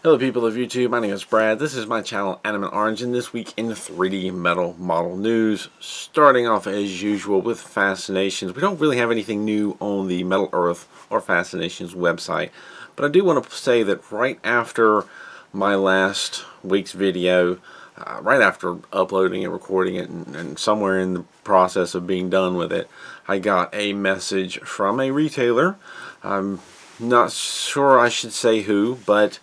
Hello people of YouTube, my name is Brad. This is my channel Animate Orange, and this week in 3D metal model news, starting off as usual with Fascinations. We don't really have anything new on the Metal Earth or Fascinations website, but I do want to say that right after my last week's video, right after uploading and recording it and somewhere in the process of being done with it, I got a message from a retailer. I'm not sure I should say who, but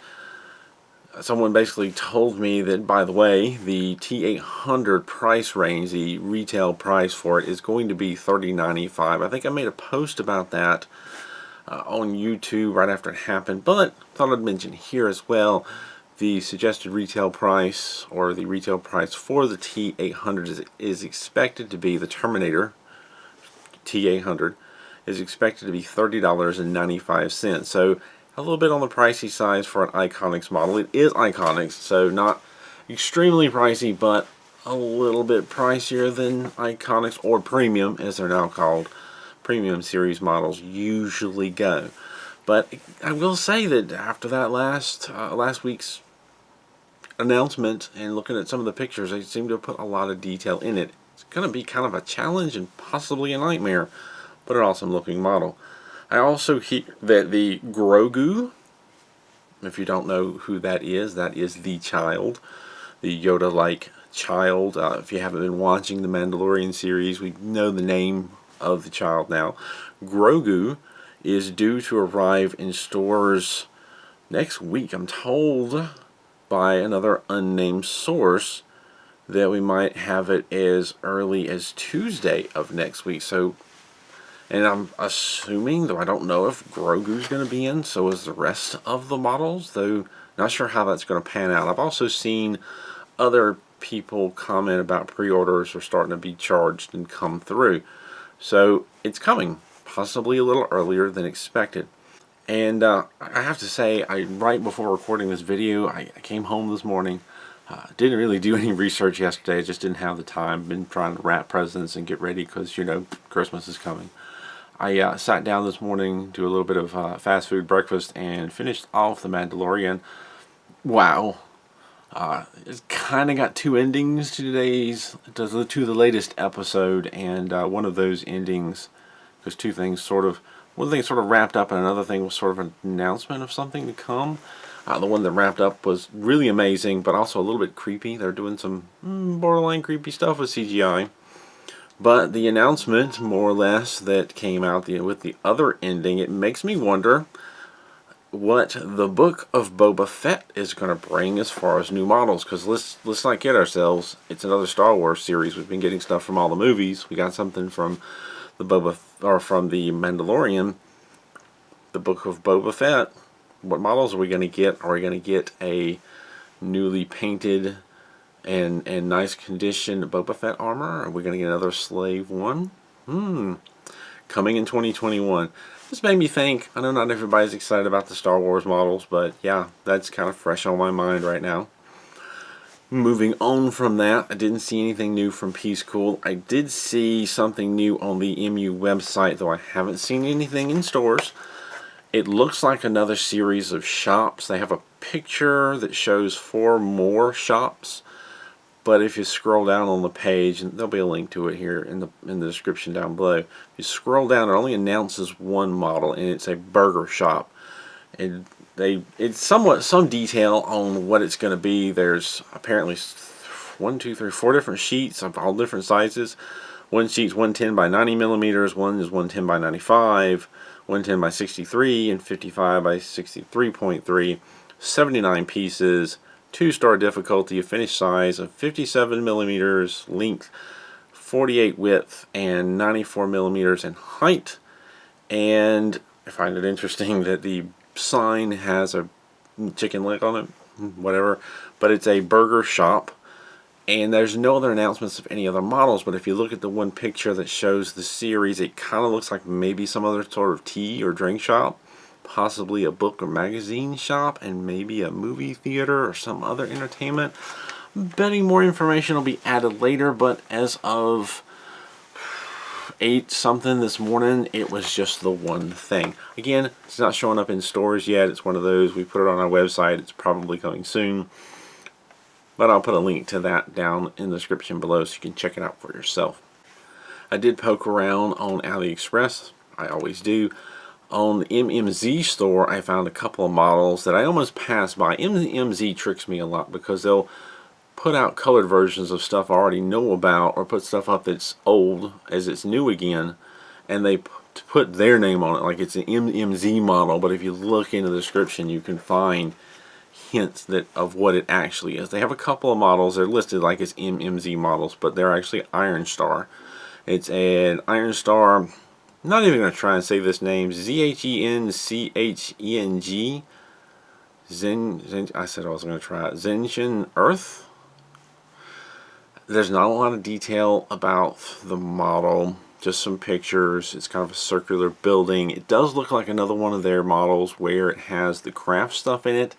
someone basically told me that, by the way, the T800 price range, the retail price for it, is going to be $30.95. I think I made a post about that on YouTube right after it happened, but thought I'd mention here as well. The suggested retail price, or the retail price for the T800 is expected to be, the Terminator T800 is expected to be $30.95. So a little bit on the pricey side for an Iconics model. It is Iconics, so not extremely pricey, but a little bit pricier than Iconics, or Premium, as they're now called. Premium series models usually go. But I will say that after that last week's announcement and looking at some of the pictures, they seem to have put a lot of detail in it. It's going to be kind of a challenge and possibly a nightmare, but an awesome looking model. I also hear that the Grogu, if you don't know who that is the child, the Yoda-like child. If you haven't been watching the Mandalorian series, we know the name of the child now. Grogu is due to arrive in stores next week. I'm told by another unnamed source that we might have it as early as Tuesday of next week. So, and I'm assuming, though I don't know if Grogu's going to be in, so is the rest of the models, though not sure how that's going to pan out. I've also seen other people comment about pre-orders are starting to be charged and come through. So it's coming, possibly a little earlier than expected. And I have to say, right before recording this video, I came home this morning. Didn't really do any research yesterday. I just didn't have the time. Been trying to wrap presents and get ready because, you know, Christmas is coming. I sat down this morning, do a little bit of fast food breakfast, and finished off The Mandalorian. Wow. It's kind of got two endings to the latest episode, and one of those endings, because one thing sort of wrapped up, and another thing was sort of an announcement of something to come. The one that wrapped up was really amazing, but also a little bit creepy. They're doing some borderline creepy stuff with CGI. But the announcement, more or less, that came out with the other ending, it makes me wonder what the Book of Boba Fett is going to bring as far as new models. Because let's not kid ourselves, it's another Star Wars series. We've been getting stuff from all the movies. We got something from from the Mandalorian. The Book of Boba Fett. What models are we going to get? Are we going to get a newly painted and nice condition Boba Fett armor? Are we going to get another Slave One? Coming in 2021. This made me think, I know not everybody's excited about the Star Wars models, but yeah, that's kind of fresh on my mind right now. Moving on from that, I didn't see anything new from Peace Cool. I did see something new on the MU website, though I haven't seen anything in stores. It looks like another series of shops. They have a picture that shows 4 more shops. But if you scroll down on the page, and there'll be a link to it here in the description down below. If you scroll down, it only announces one model, and it's a burger shop. And it's some detail on what it's going to be. There's apparently 4 different sheets of all different sizes. One sheet's 110 by 90 millimeters. One is 110 by 95, 110 by 63, and 55 by 63.3. 79 pieces. 2-star difficulty, a finish size of 57 millimeters length, 48 width, and 94 millimeters in height. And I find it interesting that the sign has a chicken leg on it, whatever, but it's a burger shop, and there's no other announcements of any other models. But if you look at the one picture that shows the series, it kind of looks like maybe some other sort of tea or drink shop. Possibly a book or magazine shop, and maybe a movie theater or some other entertainment. I'm betting more information will be added later, but as of 8 something this morning, it was just the one thing. Again, it's not showing up in stores yet. It's one of those. We put it on our website. It's probably coming soon. But I'll put a link to that down in the description below so you can check it out for yourself. I did poke around on AliExpress. I always do. On the MMZ store, I found a couple of models that I almost passed by. MMZ tricks me a lot because they'll put out colored versions of stuff I already know about, or put stuff up that's old as it's new again, and they put their name on it like it's an MMZ model. But if you look in the description, you can find hints of what it actually is. They have a couple of models. They're listed like it's MMZ models, but they're actually Iron Star. It's an Iron Star. I'm not even going to try and say this name. Zhencheng. I said I was going to try it. Zhencheng Earth. There's not a lot of detail about the model. Just some pictures. It's kind of a circular building. It does look like another one of their models where it has the craft stuff in it.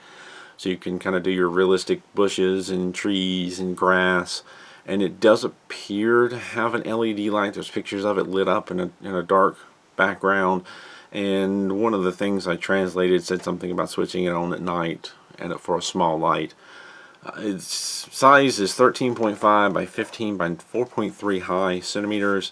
So you can kind of do your realistic bushes and trees and grass. And it does appear to have an LED light. There's pictures of it lit up in a dark background. And one of the things I translated said something about switching it on at night and for a small light. Its size is 13.5 by 15 by 4.3 high centimeters.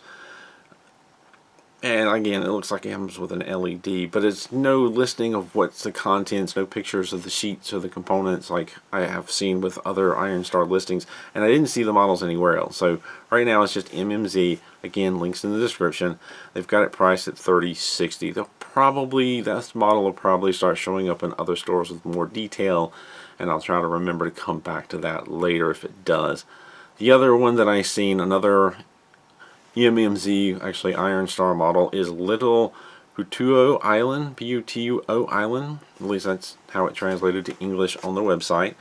And again, it looks like it comes with an LED, but it's no listing of what's the contents, no pictures of the sheets or the components like I have seen with other Iron Star listings. And I didn't see the models anywhere else. So right now it's just MMZ. Again, links in the description. They've got it priced at $30.60. That model will probably start showing up in other stores with more detail, and I'll try to remember to come back to that later if it does. The other one that I seen, another MMZ, actually Iron Star model, is Little Putuo Island, Putuo Island. At least that's how it translated to English on the website.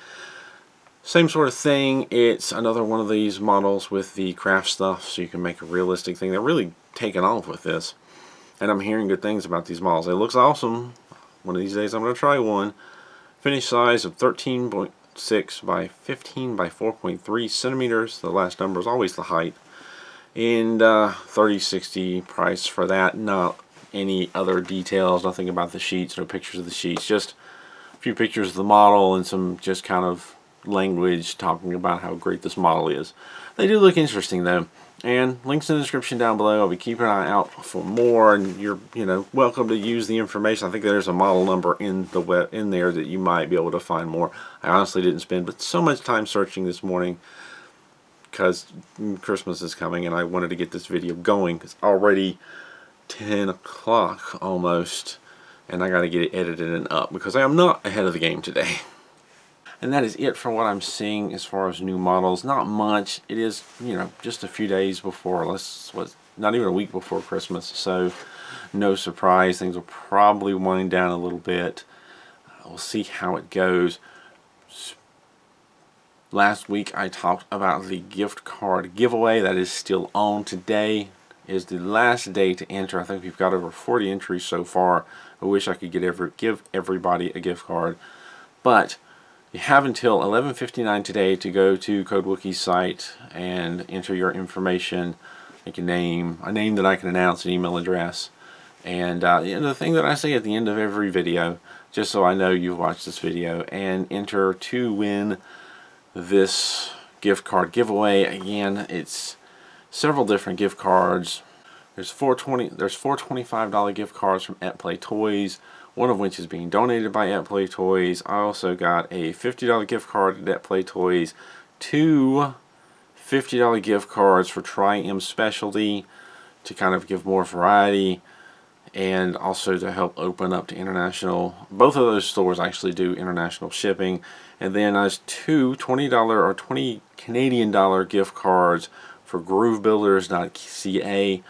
Same sort of thing. It's another one of these models with the craft stuff, so you can make a realistic thing. They're really taking off with this, and I'm hearing good things about these models. It looks awesome. One of these days I'm going to try one. Finished size of 13.6 by 15 by 4.3 centimeters. The last number is always the height. And $30.60 price for that. Not any other details, nothing about the sheets, no pictures of the sheets, just a few pictures of the model and some just kind of language talking about how great this model is. They do look interesting though, and links in the description down below. I'll be keeping an eye out for more, and you're welcome to use the information. I think there's a model number in there that you might be able to find more. I honestly didn't spend but so much time searching this morning, because Christmas is coming and I wanted to get this video going. It's already 10 o'clock almost, and I got to get it edited and up because I am not ahead of the game today. And that is it for what I'm seeing as far as new models. Not much. It is, just a few days before, not even a week before Christmas, so no surprise. Things will probably wind down a little bit. We'll see how it goes. Last week I talked about the gift card giveaway. That is still on. Today is the last day to enter. I think we've got over 40 entries so far. I wish I could give everybody a gift card, but you have until 11:59 today to go to CodeWookie's site and enter your information, like a name that I can announce, an email address, and the thing that I say at the end of every video, just so I know you've watched this video, and enter to win this gift card giveaway. Again, it's several different gift cards. There's four $25 gift cards from Play Toys, one of which is being donated by Play Toys. I also got a $50 gift card at Play Toys, two $50 gift cards for Tri-M Specialty to kind of give more variety, and also to help open up to international. Both of those stores actually do international shipping. And then there's two $20 or 20 Canadian dollar gift cards for groovebuilders.ca.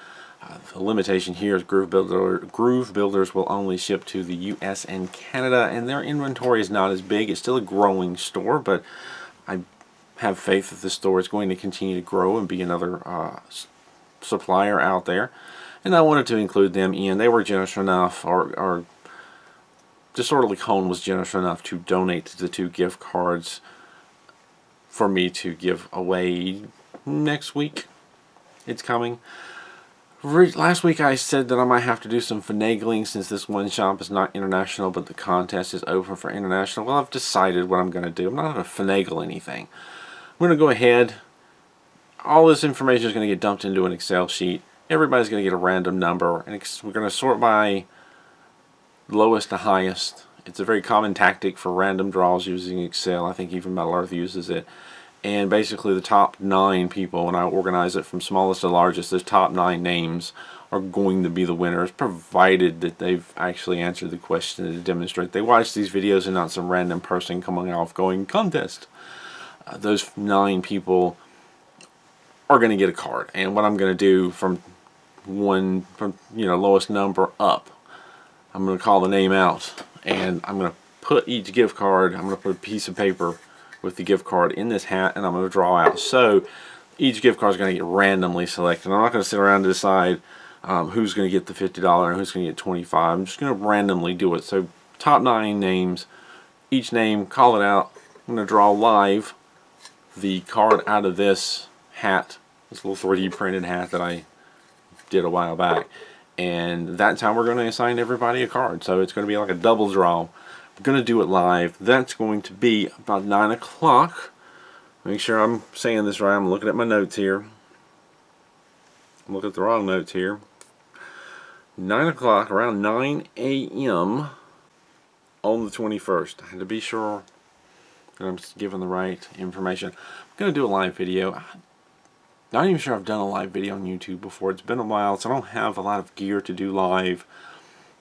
The limitation here is Groove Builders will only ship to the US and Canada, and their inventory is not as big. It's still a growing store, but I have faith that the store is going to continue to grow and be another supplier out there. And I wanted to include them in. They were generous enough, or Disorderly Cone was generous enough to donate the two gift cards for me to give away next week. It's coming. Last week I said that I might have to do some finagling since this one shop is not international, but the contest is open for international. Well, I've decided what I'm going to do. I'm not going to finagle anything. I'm going to go ahead. All this information is going to get dumped into an Excel sheet. Everybody's going to get a random number, and we're going to sort by lowest to highest. It's a very common tactic for random draws using Excel. I think even MacLeod uses it. And basically the top 9 people, when I organize it from smallest to largest, those top 9 names are going to be the winners, provided that they've actually answered the question to demonstrate they watch these videos and not some random person coming off going contest. Those 9 people are going to get a card. And what I'm going to do from lowest number up, I'm going to call the name out, and I'm going to put each gift card, I'm going to put a piece of paper with the gift card in this hat, and I'm going to draw out. So each gift card is going to get randomly selected. I'm not going to sit around to decide who's going to get the $50 and who's going to get $25. I'm just going to randomly do it. So top 9 names, each name, call it out. I'm going to draw live the card out of this hat, this little 3D printed hat that I did a while back. And that's how we're going to assign everybody a card. So it's going to be like a double draw. I'm going to do it live. That's going to be about 9 o'clock. Make sure I'm saying this right. I'm looking at my notes here. I'm looking at the wrong notes here. 9 o'clock, around 9 a.m. on the 21st. I had to be sure that I'm giving the right information. I'm going to do a live video. I'm not even sure I've done a live video on YouTube before. It's been a while, so I don't have a lot of gear to do live.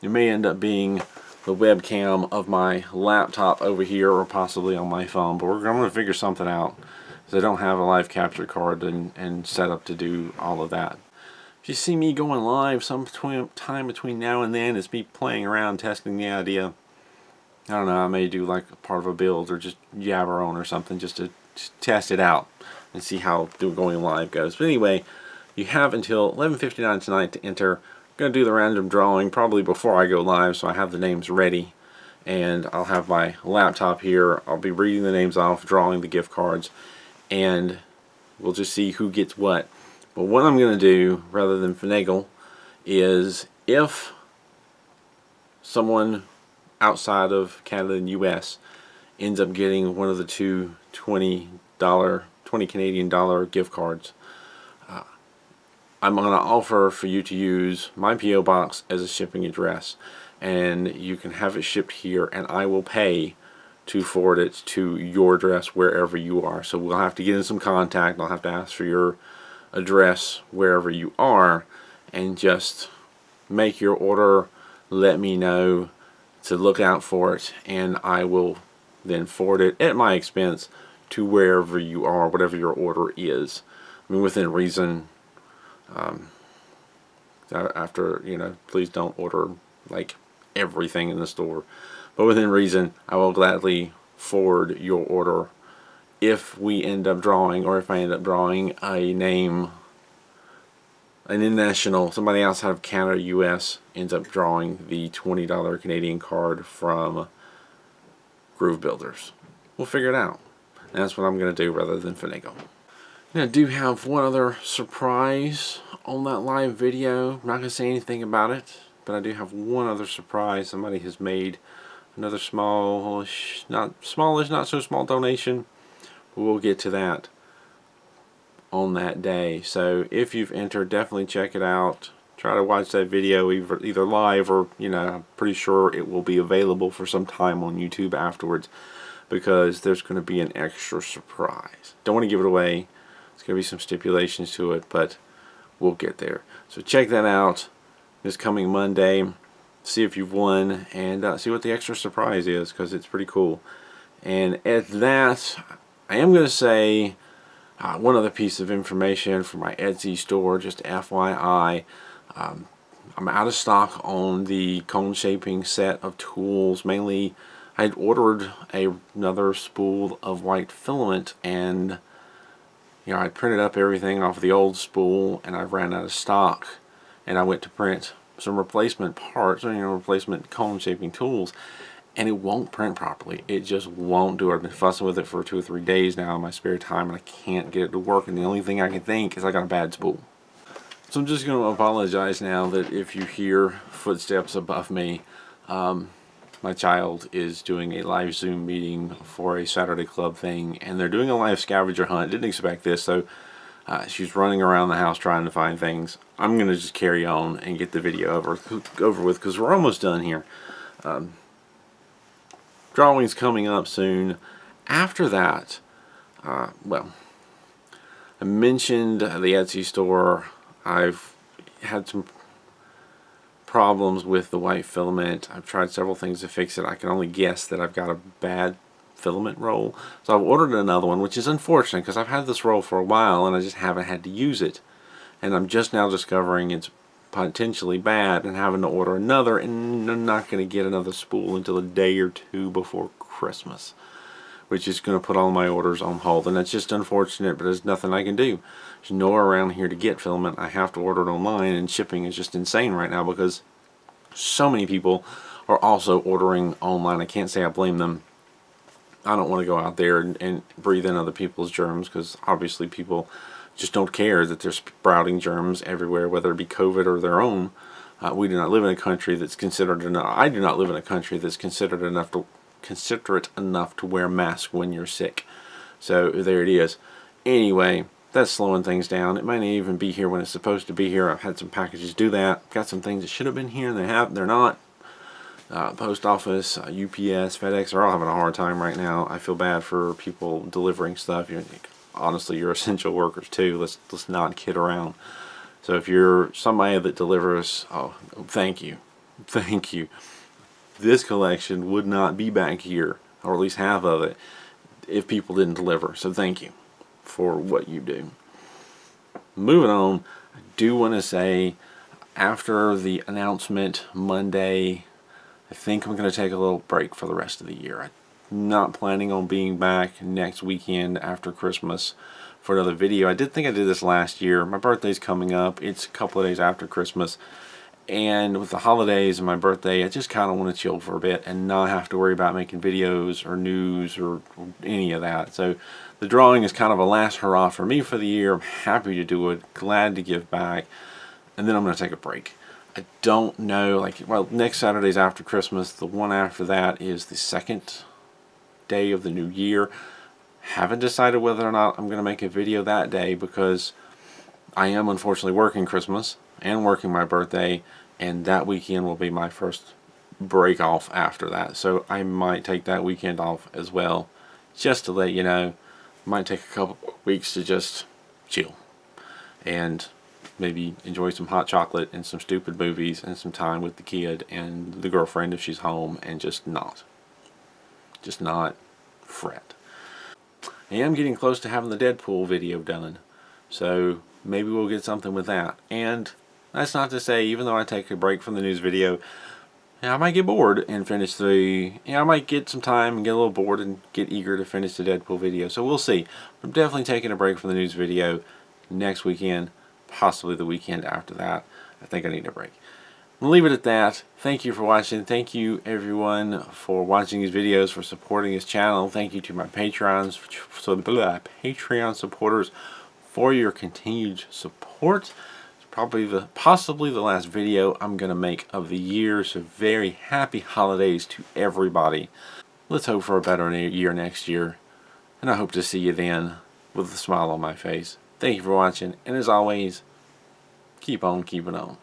It may end up being the webcam of my laptop over here, or possibly on my phone, but I'm going to figure something out, because I don't have a live capture card and set up to do all of that. If you see me going live time between now and then, it's me playing around, testing the idea. I don't know, I may do like part of a build or just jabber on or something just to test it out and see how going live goes. But anyway, you have until 11:59 tonight to enter. Going to do the random drawing probably before I go live, so I have the names ready, and I'll have my laptop here. I'll be reading the names off, drawing the gift cards, and we'll just see who gets what. But what I'm going to do, rather than finagle, is if someone outside of Canada and US ends up getting one of the two $20 Canadian dollar gift cards, I'm going to offer for you to use my P.O. box as a shipping address, and you can have it shipped here, and I will pay to forward it to your address wherever you are. So we'll have to get in some contact. I'll have to ask for your address wherever you are, and just make your order, let me know to look out for it, and I will then forward it at my expense to wherever you are, whatever your order is. I mean, within reason. After, please don't order like everything in the store, but within reason, I will gladly forward your order if we end up drawing, or if I end up drawing a name, an international, somebody outside of Canada, US ends up drawing the $20 Canadian card from Groove Builders. We'll figure it out. And that's what I'm going to do rather than finagle. And I do have one other surprise on that live video. I'm not going to say anything about it, but I do have one other surprise. Somebody has made another smallish, not so small donation. We'll get to that on that day. So if you've entered, definitely check it out. Try to watch that video either live or, I'm pretty sure it will be available for some time on YouTube afterwards, because there's going to be an extra surprise. Don't want to give it away. There's going to be some stipulations to it, but we'll get there. So check that out this coming Monday. See if you've won, and see what the extra surprise is, because it's pretty cool. And at that, I am going to say one other piece of information for my Etsy store, just FYI. I'm out of stock on the cone shaping set of tools. Mainly, I'd ordered another spool of white filament, and I printed up everything off of the old spool, and I ran out of stock, and I went to print some replacement parts, replacement cone shaping tools, and it won't print properly. It just won't do it. I've been fussing with it for 2 or 3 days now in my spare time, and I can't get it to work, and the only thing I can think is I got a bad spool. So I'm just going to apologize now that if you hear footsteps above me, my child is doing a live Zoom meeting for a Saturday club thing, and they're doing a live scavenger hunt. Didn't expect this, so she's running around the house trying to find things. I'm going to just carry on and get the video over with because we're almost done here. Drawing's coming up soon. After that, well, I mentioned the Etsy store. I've had some problems with the white filament. I've tried several things to fix it. I can only guess that I've got a bad filament roll. So I've ordered another one, which is unfortunate because I've had this roll for a while and I just haven't had to use it. And I'm just now discovering it's potentially bad and having to order another, and I'm not going to get another spool until a day or two before Christmas, which is going to put all my orders on hold. And that's just unfortunate, but there's nothing I can do. There's nowhere around here to get filament. I have to order it online, and shipping is just insane right now because so many people are also ordering online. I can't say I blame them. I don't want to go out there and breathe in other people's germs because obviously people just don't care that they're sprouting germs everywhere, whether it be COVID or their own. We do not live in a country that's considered enough. I do not live in a country that's considerate enough to wear masks when you're sick. So there it is. Anyway, that's slowing things down. It might not even be here when it's supposed to be here. I've had some packages do that. Got some things that should have been here and they're not. Post office, UPS, FedEx are all having a hard time right now. I feel bad for people delivering stuff. Honestly, you're essential workers too. Let's not kid around. So if you're somebody that delivers, oh, thank you. Thank you. This collection would not be back here, or at least half of it, if people didn't deliver. So thank you for what you do. Moving on, I do want to say, after the announcement Monday, I think I'm going to take a little break for the rest of the year. I'm not planning on being back next weekend after Christmas for another video. I did think I did this last year. My birthday's coming up. It's a couple of days after Christmas. And with the holidays and my birthday, I just kind of want to chill for a bit and not have to worry about making videos or news or any of that. So the drawing is kind of a last hurrah for me for the year. I'm happy to do it, glad to give back, and then I'm going to take a break. I don't know, next Saturday's after Christmas. The one after that is the second day of the new year. Haven't decided whether or not I'm going to make a video that day because I am unfortunately working Christmas and working my birthday, and that weekend will be my first break off after that. So I might take that weekend off as well, just to let you know. Might take a couple weeks to just chill and maybe enjoy some hot chocolate and some stupid movies and some time with the kid and the girlfriend if she's home, and just not fret. I am getting close to having the Deadpool video done, so maybe we'll get something with that. And that's not to say, even though I take a break from the news video, I might get bored and finish I might get some time and get a little bored and get eager to finish the Deadpool video. So we'll see. I'm definitely taking a break from the news video next weekend, possibly the weekend after that. I think I need a break. We'll leave it at that. Thank you for watching. Thank you everyone for watching these videos, for supporting this channel. Thank you to my Patreon supporters for your continued support. It's possibly the last video I'm going to make of the year, so very happy holidays to everybody. Let's hope for a better year next year, and I hope to see you then with a smile on my face. Thank you for watching, and as always, keep on keeping on.